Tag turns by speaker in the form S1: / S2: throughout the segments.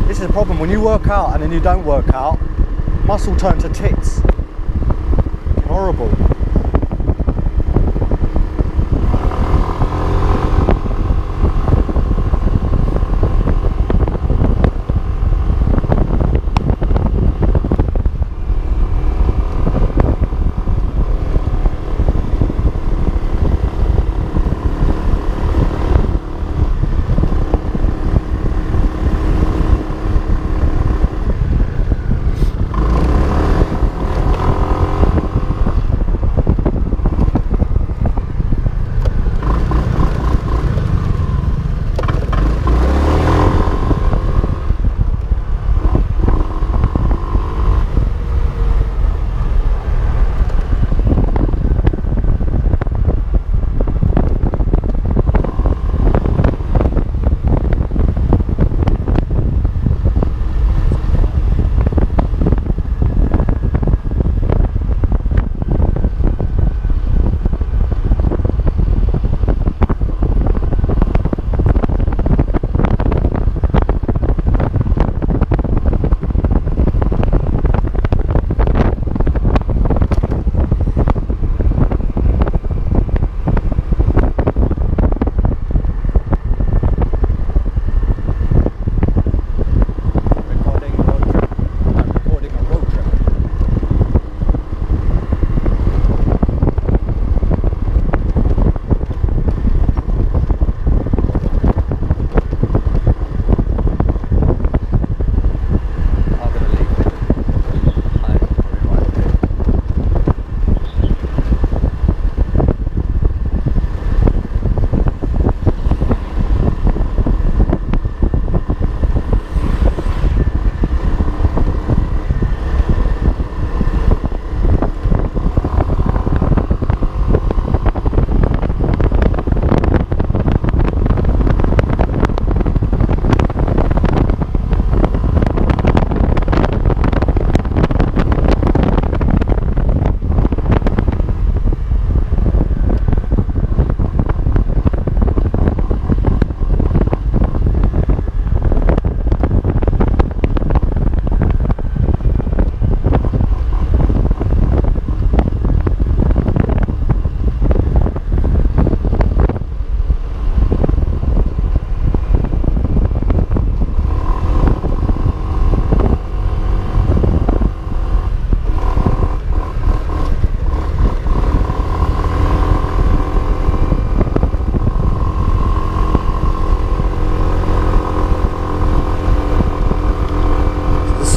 S1: This is a problem. When you work out and then you don't work out, muscle turn to tits. Horrible.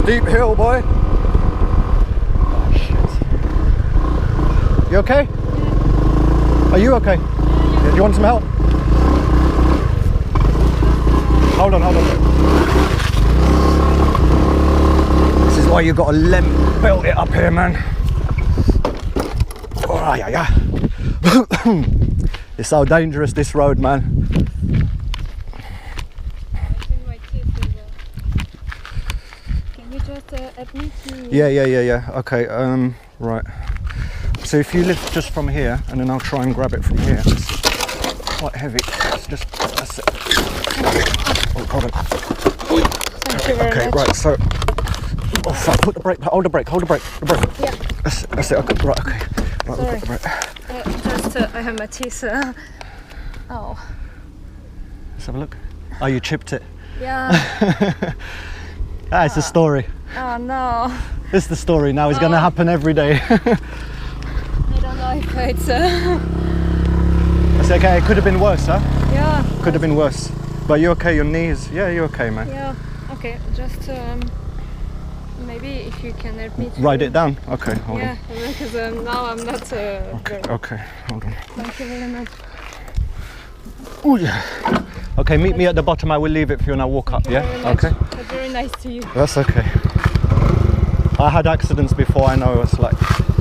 S1: Steep hill, boy. Oh, shit. You okay? Are you okay? Yeah, do you want some help? Hold on. This is why you got to belt it up here, man. Oh, yeah. It's so dangerous, this road, man. Yeah. Okay, right. So if you lift just from here, and then I'll try and grab it from here. It's quite heavy. It's just, that's it. Oh, hold on.
S2: Thank you very much.
S1: Right, so, oh fuck, put the brake, hold the brake.
S2: Yeah.
S1: That's it, okay, right, okay. Right,
S2: sorry.
S1: put the brake.
S2: I have my teeth. Oh.
S1: Let's have a look. Oh, you chipped it.
S2: Yeah.
S1: It's a story.
S2: Oh no.
S1: It's the story now. It's going to happen every day.
S2: I don't know if it's...
S1: That's okay. It could have been worse, huh?
S2: Yeah.
S1: Could have been worse. But you're okay, your knees. Yeah, you're okay, man.
S2: Yeah. Okay, just maybe if you can help me to...
S1: Write it down. Okay, hold on.
S2: Yeah, because now I'm not...
S1: Okay, hold on.
S2: Thank you very much.
S1: Ooh, yeah. Okay, meet me at the bottom. I will leave it for you and I'll walk up, yeah? Okay.
S2: That's very nice to you.
S1: That's okay. I had accidents before, I know what it's like.